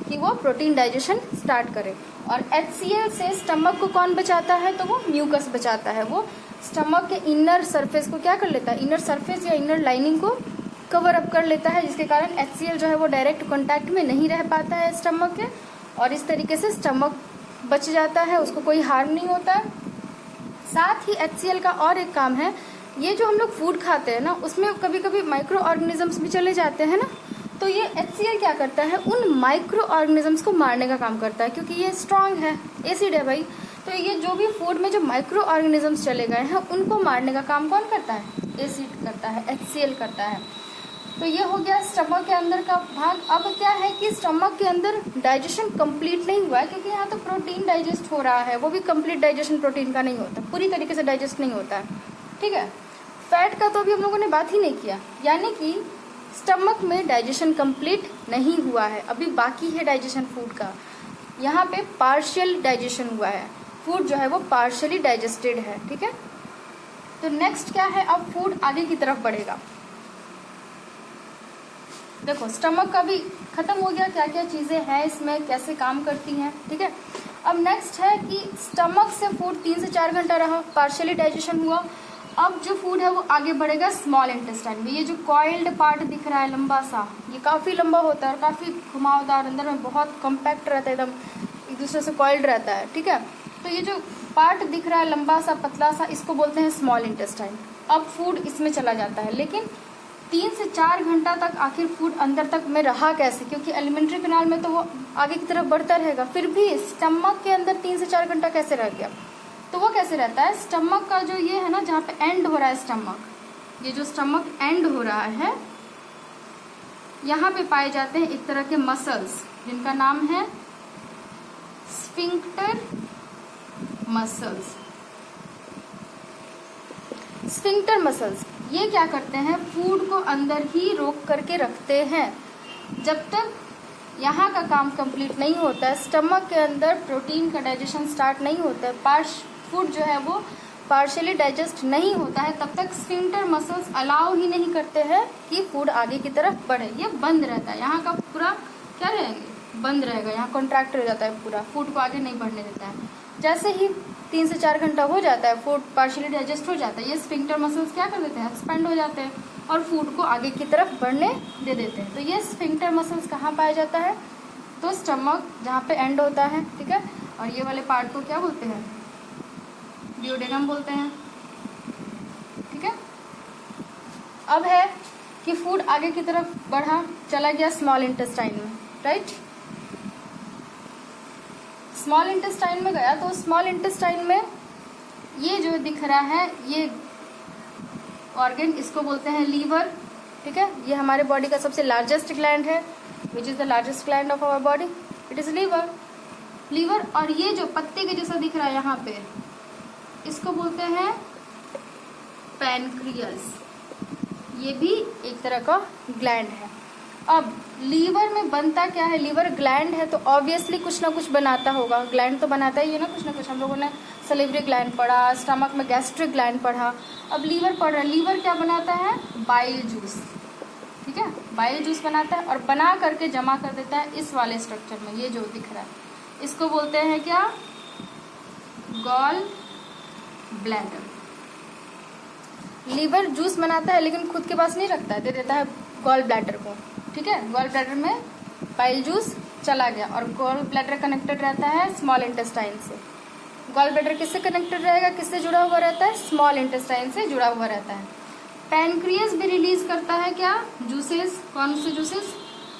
कि वो प्रोटीन डाइजेशन स्टार्ट करे। और HCl से स्टमक को कौन बचाता है, तो वो म्यूकस बचाता है। वो स्टमक के इनर सरफेस को क्या कर लेता है, इनर सरफेस या इनर लाइनिंग को कवर अप कर लेता है, जिसके कारण HCl जो है वो डायरेक्ट कांटेक्ट में नहीं रह पाता है स्टमक के, और इस तरीके से स्टमक बच जाता है, उसको कोई हार्म नहीं होता है। साथ ही HCl का और एक काम है, ये जो हम लोग फूड खाते हैं ना, उसमें कभी कभी माइक्रो ऑर्गेनिजम्स भी चले जाते हैं ना, तो ये HCl क्या करता है, उन माइक्रो ऑर्गेनिजम्स को मारने का काम करता है, क्योंकि ये स्ट्रांग है, एसिड है भाई। तो ये जो भी फूड में जो माइक्रो ऑर्गेनिजम्स चले गए हैं उनको मारने का काम कौन करता है, एसिड करता है, HCl करता है। तो ये हो गया स्टमक के अंदर का भाग। अब क्या है कि स्टमक के अंदर डाइजेशन कंप्लीट नहीं हुआ है, क्योंकि यहाँ तो प्रोटीन डाइजेस्ट हो रहा है, वो भी कंप्लीट डाइजेशन प्रोटीन का नहीं होता, पूरी तरीके से डाइजेस्ट नहीं होता है, ठीक है। फैट का तो अभी हम लोगों ने बात ही नहीं किया, यानी कि स्टमक में डाइजेशन कंप्लीट नहीं हुआ है, अभी बाकी है डाइजेशन फूड का। यहाँ पे पार्शियल डाइजेशन हुआ है, फूड जो है वो पार्शियली डाइजेस्टेड है, ठीक है। तो नेक्स्ट क्या है, अब फूड आगे की तरफ बढ़ेगा। देखो स्टमक का भी खत्म हो गया, क्या क्या चीज़ें हैं इसमें, कैसे काम करती हैं, ठीक है। अब नेक्स्ट है कि स्टमक से फूड 3 से 4 घंटा रहा, पार्शियली डाइजेशन हुआ। अब जो फूड है वो आगे बढ़ेगा स्मॉल इंटेस्टाइन में। ये जो कॉइल्ड पार्ट दिख रहा है लंबा सा, ये काफ़ी लंबा होता है और काफ़ी घुमावदार, अंदर में बहुत कम्पैक्ट रहता है, एकदम एक दूसरे से कॉइल्ड रहता है, ठीक है। तो ये जो पार्ट दिख रहा है लंबा सा पतला सा, इसको बोलते हैं स्मॉल इंटेस्टाइन। अब फूड इसमें चला जाता है, लेकिन 3 से 4 घंटा तक आखिर फूड अंदर तक में रहा कैसे, क्योंकि एलिमेंट्री कैनाल में तो वो आगे की तरफ बढ़ता रहेगा, फिर भी स्टमक के अंदर 3 से 4 घंटा कैसे रह गया। तो वो कैसे रहता है, स्टमक का जो ये है ना, जहाँ पे एंड हो रहा है स्टमक, ये जो स्टमक एंड हो रहा है, यहाँ पे पाए जाते हैं एक तरह के मसल्स, जिनका नाम है स्फिंक्टर मसल्स। स्फिंक्टर मसल्स ये क्या करते हैं, फूड को अंदर ही रोक करके रखते हैं जब तक यहाँ का काम कंप्लीट नहीं होता है, स्टमक के अंदर प्रोटीन का डाइजेशन स्टार्ट नहीं होता है, फूड जो है वो पार्शियली डाइजेस्ट नहीं होता है, तब तक स्फिंक्टर मसल्स अलाउ ही नहीं करते हैं कि फूड आगे की तरफ बढ़े। ये बंद रहता है, यहाँ का पूरा क्या रहेंगे, बंद रहेगा, यहाँ कॉन्ट्रैक्ट हो जाता है पूरा, फूड को आगे नहीं बढ़ने देता है। जैसे ही 3 से 4 घंटा हो जाता है, फूड पार्शियली डाइजेस्ट हो जाता है, ये स्फिंक्टर मसल्स क्या कर देते हैं, एक्सपेंड हो जाते हैं और फूड को आगे की तरफ बढ़ने दे देते हैं। तो ये स्फिंक्टर मसल्स कहाँ पाया जाता है, तो स्टमक जहाँ पे एंड होता है, ठीक है। और ये वाले पार्ट को क्या बोलते हैं, डियोडेनम बोलते हैं, ठीक है। अब है कि फूड आगे की तरफ बढ़ा, चला गया स्मॉल इंटेस्टाइन में, राइट। स्मॉल इंटेस्टाइन में गया, तो स्मॉल इंटेस्टाइन में ये जो दिख रहा है ये ऑर्गन, इसको बोलते हैं लीवर, ठीक है। ये हमारे बॉडी का सबसे लार्जेस्ट ग्लैंड है, which is the largest gland of our body, it is liver. और ये जो पत्ते के जैसा दिख रहा है यहाँ पे, इसको बोलते हैं पैनक्रियास, ये भी एक तरह का ग्लैंड है। अब लीवर में बनता क्या है, लीवर ग्लैंड है तो ऑब्वियसली कुछ ना कुछ बनाता होगा, ग्लैंड तो बनाता ही है ना कुछ ना कुछ। हम लोगों ने सलिवरी ग्लैंड पढ़ा, स्टमक में गैस्ट्रिक ग्लैंड पढ़ा, अब लीवर पढ़ रहा है। लीवर क्या बनाता है, बाइल जूस, ठीक है, बाइल जूस बनाता है और बना करके जमा कर देता है इस वाले स्ट्रक्चर में, ये जो दिख रहा है, इसको बोलते हैं क्या, गॉल ब्लैडर। लीवर जूस बनाता है लेकिन खुद के पास नहीं रखता है, दे देता है गॉल ब्लैडर को, ठीक है। गॉल ब्लैडर में बाइल जूस चला गया और गॉल ब्लैडर कनेक्टेड रहता है स्मॉल इंटेस्टाइन से। गॉल ब्लैडर किससे कनेक्टेड रहेगा, किससे जुड़ा हुआ रहता है, स्मॉल इंटेस्टाइन से जुड़ा हुआ रहता है। पैनक्रियास भी रिलीज करता है क्या, जूसेस, कौन से जूसेस,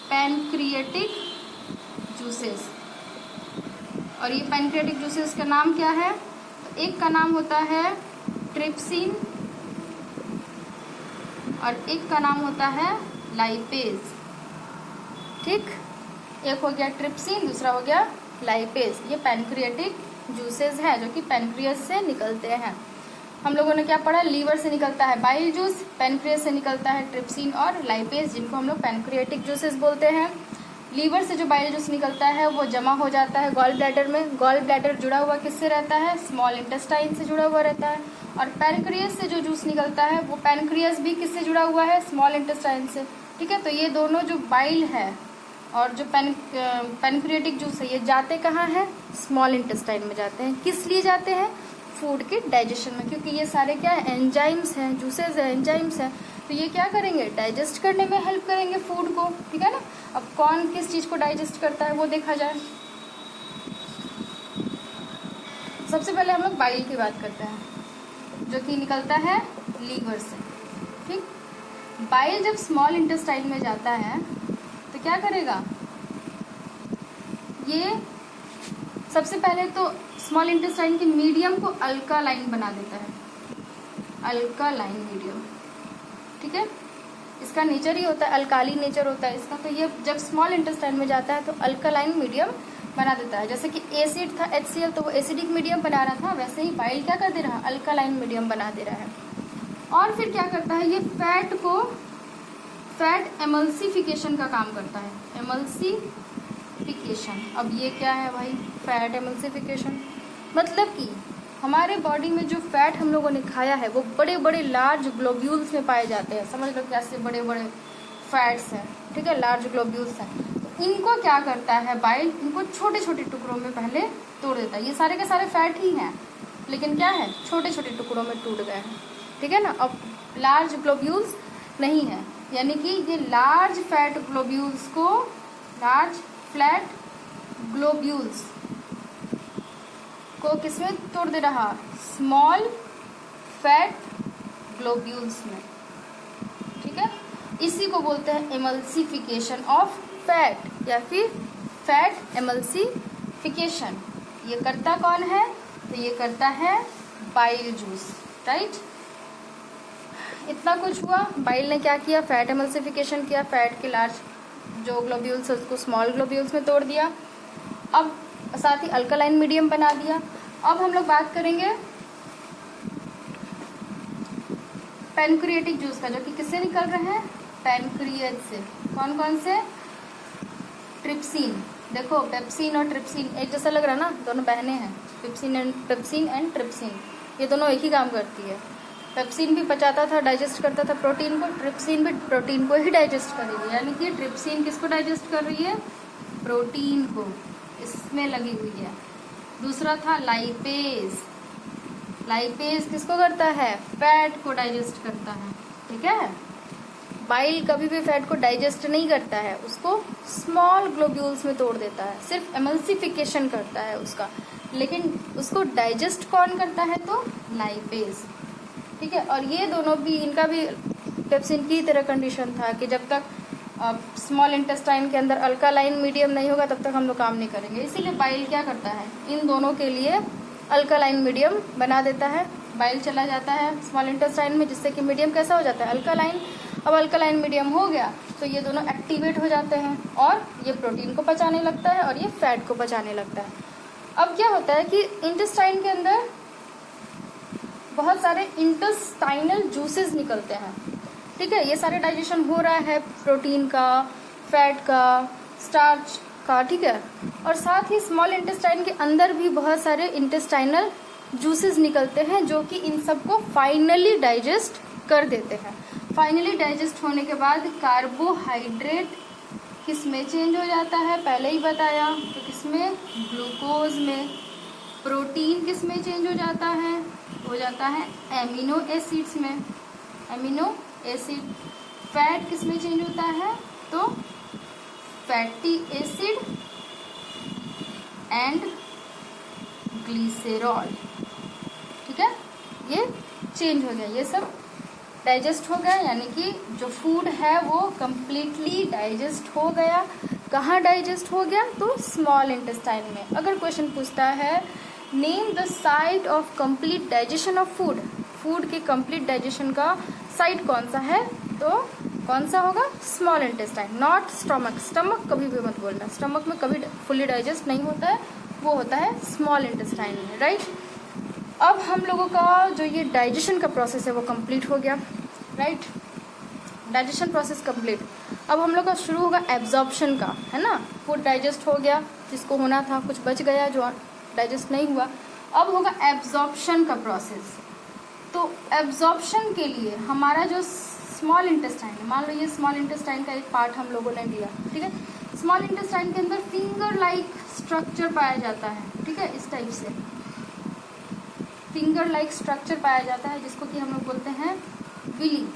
पैनक्रिएटिक जूसेस। और ये पैनक्रिएटिक जूसेस का नाम क्या है, तो एक का नाम होता है ट्रिप्सिन और एक का नाम होता है लाइपेज, ठीक। एक हो गया ट्रिप्सिन, दूसरा हो गया लाइपेज। ये पैनक्रिएटिक जूसेस हैं जो कि पैनक्रियास से निकलते हैं। हम लोगों ने क्या पढ़ा, लीवर से निकलता है बाइल जूस, पैनक्रियास से निकलता है ट्रिप्सिन और लाइपेज, जिनको हम लोग पैनक्रिएटिक जूसेस बोलते हैं। लीवर से जो बाइल जूस निकलता है वो जमा हो जाता है गॉल ब्लैडर में। गॉल ब्लैडर जुड़ा हुआ किससे रहता है, स्मॉल इंटेस्टाइन से जुड़ा हुआ रहता है। और पैनक्रियास से जो जूस निकलता है वो पैनक्रियास भी किससे जुड़ा हुआ है, स्मॉल इंटेस्टाइन से, ठीक है। तो ये दोनों जो बाइल है और जो पैनक्रिएटिक जूस है, ये जाते कहाँ हैं, स्मॉल इंटेस्टाइन में जाते हैं। किस लिए जाते हैं, फूड के डाइजेशन में, क्योंकि ये सारे क्या है, एंजाइम्स हैं, जूसेस हैं, एंजाइम्स हैं, तो ये क्या करेंगे, डाइजेस्ट करने में हेल्प करेंगे फूड को, ठीक है ना। अब कौन किस चीज़ को डाइजेस्ट करता है वो देखा जाए। सबसे पहले हम लोग बाइल की बात करते हैं, जो कि निकलता है लीवर से, ठीक। बाइल जब स्मॉल इंटेस्टाइन में जाता है तो क्या करेगा, ये सबसे पहले तो स्मॉल इंटेस्टाइन के मीडियम को अल्कालाइन बना देता है, अल्कालाइन मीडियम, ठीक है। इसका नेचर ही होता है, अल्काली नेचर होता है इसका, तो ये जब स्मॉल इंटेस्टाइन में जाता है तो अल्कालाइन मीडियम बना देता है। जैसे कि एसिड था HCl, तो वो एसिडिक मीडियम बना रहा था, वैसे ही बाइल क्या कर दे रहा है, अल्कालाइन मीडियम बना दे रहा है। और फिर क्या करता है, ये फैट एमल्सिफिकेशन का काम करता है, एमल्सिफिकेशन। अब ये क्या है भाई, फैट एमल्सिफिकेशन, मतलब कि हमारे बॉडी में जो फैट हम लोगों ने खाया है वो बड़े बड़े लार्ज ग्लोब्यूल्स में पाए जाते हैं, समझ लो कैसे बड़े बड़े फैट्स हैं, ठीक है, लार्ज ग्लोब्यूल्स हैं। तो इनको क्या करता है बाइल, इनको छोटे छोटे टुकड़ों में पहले तोड़ देता है। ये सारे के सारे फैट ही हैं, लेकिन क्या है, छोटे छोटे टुकड़ों में टूट गए हैं, ठीक है ना। अब लार्ज ग्लोब्यूल्स नहीं है, यानी कि ये लार्ज फैट ग्लोब्यूल्स को, लार्ज फ्लैट ग्लोब्यूल्स को किसमें तोड़ दे रहा, स्मॉल फैट ग्लोब्यूल्स में, ठीक है। इसी को बोलते हैं एमल्सिफिकेशन ऑफ फैट या फिर फैट एमल्सिफिकेशन। ये करता कौन है, तो ये करता है बाइल जूस, राइट। इतना कुछ हुआ, बाइल ने क्या किया, फैट एमल्सिफिकेशन किया, फैट के लार्ज जो ग्लोब्यूल्स है उसको स्मॉल ग्लोब्यूल्स में तोड़ दिया, अब साथ ही अल्कालाइन मीडियम बना दिया। अब हम लोग बात करेंगे पैनक्रिएटिक जूस का, जो कि किससे निकल रहे हैं, पैनक्रिएज से। कौन कौन से, ट्रिप्सिन, देखो पेप्सिन और ट्रिप्सिन एक जैसा लग रहा है ना, दोनों बहनें हैं, पेप्सिन एंड ट्रिप्सिन, ये दोनों एक ही काम करती है। पेप्सिन भी पचाता था, डाइजेस्ट करता था प्रोटीन को, ट्रिप्सिन भी प्रोटीन को ही डाइजेस्ट करेगी, यानी कि ट्रिप्सिन किसको डाइजेस्ट कर रही है, प्रोटीन को, इसमें लगी हुई है। दूसरा था लाइपेज, लाइपेज किसको करता है, फैट को डाइजेस्ट करता है, ठीक है। बाइल कभी भी फैट को डाइजेस्ट नहीं करता है, उसको स्मॉल ग्लोब्यूल्स में तोड़ देता है, सिर्फ एमल्सिफिकेशन करता है उसका, लेकिन उसको डाइजेस्ट कौन करता है, तो लाइपेज, ठीक है। और ये दोनों भी, इनका भी पेप्सिन की तरह कंडीशन था कि जब तक स्मॉल इंटेस्टाइन के अंदर अल्कालाइन मीडियम नहीं होगा तब तक हम लोग काम नहीं करेंगे। इसीलिए बाइल क्या करता है, इन दोनों के लिए अल्कालाइन मीडियम बना देता है। बाइल चला जाता है स्मॉल इंटेस्टाइन में, जिससे कि मीडियम कैसा हो जाता है, अल्कालाइन। अब अल्कालाइन मीडियम हो गया तो ये दोनों एक्टिवेट हो जाते हैं और ये प्रोटीन को पचाने लगता है और ये फैट को पचाने लगता है। अब क्या होता है कि इंटेस्टाइन के अंदर बहुत सारे इंटेस्टाइनल जूसेस निकलते हैं, ठीक है। ये सारे डाइजेशन हो रहा है प्रोटीन का, फैट का, स्टार्च का, ठीक है। और साथ ही स्मॉल इंटेस्टाइन के अंदर भी बहुत सारे इंटेस्टाइनल जूसेस निकलते हैं जो कि इन सबको फाइनली डाइजेस्ट कर देते हैं। फाइनली डाइजेस्ट होने के बाद कार्बोहाइड्रेट किस में चेंज हो जाता है, पहले ही बताया, तो किसमें, ग्लूकोज में। प्रोटीन किस में चेंज हो जाता है, हो जाता है एमिनो एसिड्स में, एमिनो एसिड। फैट किस में चेंज होता है, तो फैटी एसिड एंड ग्लिसरॉल, ठीक है। ये चेंज हो गया, ये सब डाइजेस्ट हो गया, यानी कि जो फूड है वो कम्प्लीटली डाइजेस्ट हो गया। कहाँ डाइजेस्ट हो गया, तो स्मॉल इंटेस्टाइन में। अगर क्वेश्चन पूछता है name the site of complete digestion of food, food के कंप्लीट डाइजेशन का साइट कौन सा है, तो कौन सा होगा, small intestine, not stomach. Stomach कभी भी मत बोलना, स्टमक में कभी फुली डाइजेस्ट नहीं होता है, वो होता है स्मॉल इंटेस्टाइन में, राइट। अब हम लोगों का जो ये डाइजेशन का प्रोसेस है वो कंप्लीट हो गया, राइट। Digestion process complete. अब हम लोग का शुरू होगा एब्जॉर्प्शन का, है ना। फूड डाइजेस्ट हो गया, जिसको होना था, कुछ बच गया जो डाइजेस्ट नहीं हुआ। अब होगा एब्जॉर्प्शन का प्रोसेस। तो एब्जॉर्प्शन के लिए हमारा जो स्मॉल इंटेस्टाइन है, मान लो ये स्मॉल इंटेस्टाइन का एक पार्ट हम लोगों ने लिया, ठीक है। स्मॉल इंटेस्टाइन के अंदर फिंगर लाइक स्ट्रक्चर पाया जाता है, ठीक है, इस टाइप से फिंगर लाइक स्ट्रक्चर पाया जाता है जिसको कि हम लोग बोलते हैं विली।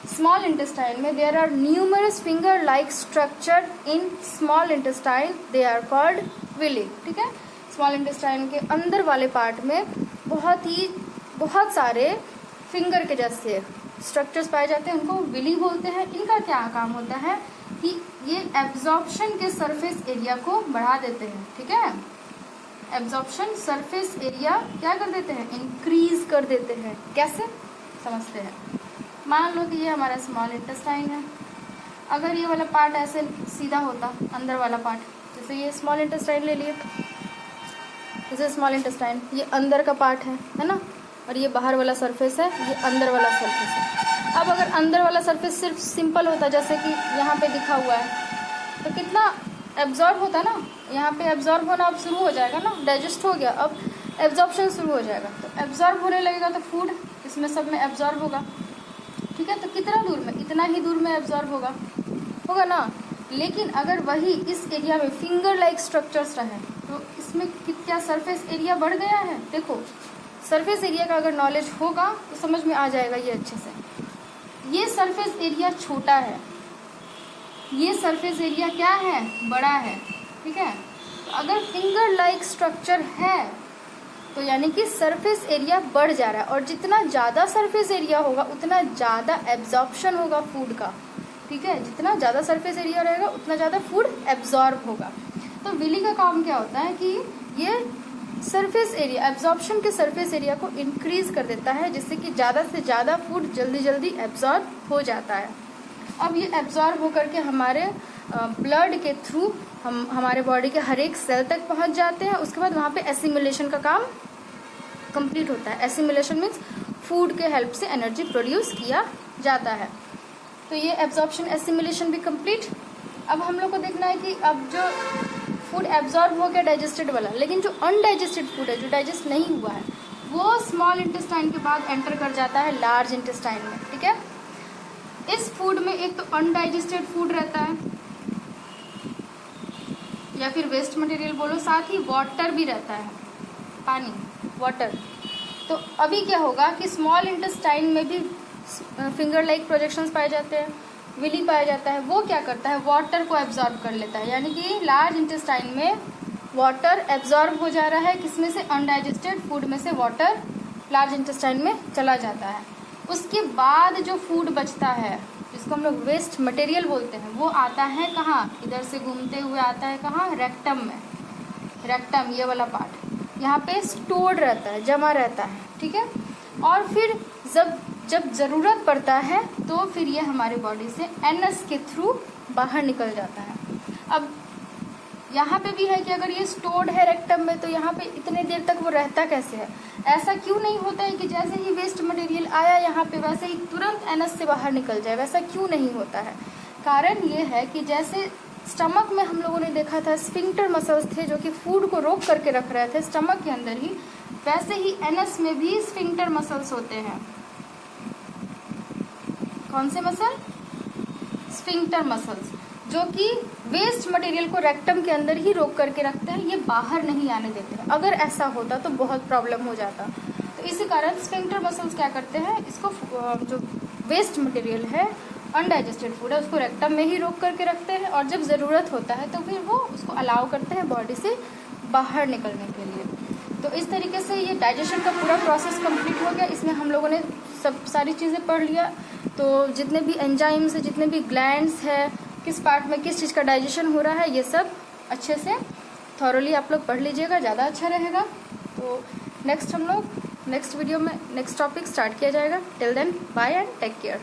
स्मॉल इंटेस्टाइन में there are numerous finger like structure in small intestine, they are called villi. ठीक है, स्मॉल इंटेस्टाइन के अंदर वाले पार्ट में बहुत सारे फिंगर के जैसे स्ट्रक्चर्स पाए जाते हैं, उनको विली बोलते हैं। इनका क्या काम होता है कि ये एब्जॉर्प्शन के सरफेस एरिया को बढ़ा देते हैं। ठीक है, एब्जॉर्प्शन सरफेस एरिया क्या कर देते हैं, इंक्रीज कर देते हैं। कैसे समझते हैं, मान लो कि ये हमारा स्मॉल इंटेस्टाइन है। अगर ये वाला पार्ट ऐसे सीधा होता, अंदर वाला पार्ट, जैसे ये स्मॉल इंटेस्टाइन ले लिए, जैसे स्मॉल इंटेस्टाइन ये अंदर का पार्ट है ना, और ये बाहर वाला सरफेस है, ये अंदर वाला सरफेस है। अब अगर अंदर वाला सरफेस सिर्फ सिंपल होता जैसे कि यहाँ पे दिखा हुआ है, तो कितना एब्जॉर्ब होता ना, यहाँ पे एब्जॉर्ब होना अब शुरू हो जाएगा ना, डाइजेस्ट हो गया, अब एब्जॉर्प्शन शुरू हो जाएगा। तो एब्जॉर्ब होने लगेगा तो फूड इसमें सब में एब्जॉर्ब होगा। ठीक है, तो कितना दूर में, इतना ही दूर में एब्जॉर्ब होगा ना। लेकिन अगर वही इस एरिया में फिंगर लाइक स्ट्रक्चर्स रहे तो इसमें क्या सरफेस एरिया बढ़ गया है। देखो, सरफेस एरिया का अगर नॉलेज होगा तो समझ में आ जाएगा ये अच्छे से। ये सरफेस एरिया छोटा है, ये सरफेस एरिया क्या है, बड़ा है। ठीक है, तो अगर फिंगर लाइक स्ट्रक्चर है तो यानी कि सरफेस एरिया बढ़ जा रहा है, और जितना ज़्यादा सरफेस एरिया होगा उतना ज़्यादा एब्जॉर्प्शन होगा फूड का। ठीक है, जितना ज़्यादा सरफेस एरिया रहेगा उतना ज़्यादा फूड एब्जॉर्ब होगा। तो विली का काम क्या होता है कि ये सरफेस एरिया, एब्जॉर्प्शन के सरफेस एरिया को इंक्रीज कर देता है, जिससे कि ज़्यादा से ज़्यादा फूड जल्दी जल्दी एब्जॉर्ब हो जाता है। अब ये एब्जॉर्ब होकर के हमारे ब्लड के थ्रू हमारे बॉडी के हर एक सेल तक पहुंच जाते हैं। उसके बाद वहाँ पे एसिमिलेशन का काम कंप्लीट होता है। एसिमिलेशन मीन्स फूड के हेल्प से एनर्जी प्रोड्यूस किया जाता है। तो ये एब्जॉर्प्शन एसिमिलेशन भी कंप्लीट। अब हम लोग को देखना है कि अब जो फूड एब्जॉर्ब हो गया डाइजेस्टेड वाला, लेकिन जो अनडाइजेस्टेड फूड है, जो डाइजेस्ट नहीं हुआ है, वो स्मॉल इंटेस्टाइन के बाद एंटर कर जाता है लार्ज इंटेस्टाइन में। ठीक है, इस फूड में एक तो अनडाइजेस्टेड फूड रहता है या फिर वेस्ट मटेरियल बोलो, साथ ही वाटर भी रहता है, पानी, वाटर। तो अभी क्या होगा कि स्मॉल इंटेस्टाइन में भी फिंगर लाइक प्रोजेक्शंस पाए जाते हैं, विली पाया जाता है। वो क्या करता है, वाटर को एब्जॉर्ब कर लेता है, यानी कि लार्ज इंटेस्टाइन में वाटर एब्जॉर्ब हो जा रहा है। किसमें से, अनडाइजेस्टेड फूड में से वाटर लार्ज इंटेस्टाइन में चला जाता है। उसके बाद जो फूड बचता है, जिसको हम लोग वेस्ट मटेरियल बोलते हैं, वो आता है कहाँ, इधर से घूमते हुए आता है कहाँ, रेक्टम में। रेक्टम ये वाला पार्ट यहाँ पे स्टोर्ड रहता है, जमा रहता है। ठीक है, और फिर जब ज़रूरत पड़ता है तो फिर ये हमारे बॉडी से एनस के थ्रू बाहर निकल जाता है। अब यहाँ पे भी है कि अगर ये स्टोर्ड है रेक्टम में, तो यहाँ पे इतने देर तक वो रहता कैसे है। ऐसा क्यों नहीं होता है कि जैसे ही वेस्ट मटेरियल आया यहाँ पे वैसे ही तुरंत एनस से बाहर निकल जाए, वैसा क्यों नहीं होता है। कारण ये है कि जैसे स्टमक में हम लोगों ने देखा था स्फिंक्टर मसल्स थे जो कि फूड को रोक करके रख रहे थे स्टमक के अंदर ही, वैसे ही एनस में भी स्फिंक्टर मसल्स होते हैं। कौन से मसल, स्फिंक्टर मसल्स, जो कि वेस्ट मटेरियल को रेक्टम के अंदर ही रोक करके रखते हैं, ये बाहर नहीं आने देते हैं। अगर ऐसा होता तो बहुत प्रॉब्लम हो जाता। तो इसी कारण स्फिंक्टर मसल्स क्या करते हैं, इसको जो वेस्ट मटेरियल है, अनडाइजेस्टेड फूड है, उसको रेक्टम में ही रोक करके रखते हैं, और जब ज़रूरत होता है तो फिर वो उसको अलाउ करते हैं बॉडी से बाहर निकलने के लिए। तो इस तरीके से ये डाइजेशन का पूरा प्रोसेस कंप्लीट हो गया। इसमें हम लोगों ने सब सारी चीज़ें पढ़ लिया। तो जितने भी एंजाइम्स है, जितने भी ग्लैंड्स है, किस पार्ट में किस चीज़ का डाइजेशन हो रहा है, ये सब अच्छे से थॉरोली आप लोग पढ़ लीजिएगा, ज़्यादा अच्छा रहेगा। तो नेक्स्ट हम लोग नेक्स्ट वीडियो में नेक्स्ट टॉपिक स्टार्ट किया जाएगा। Till then bye and take care.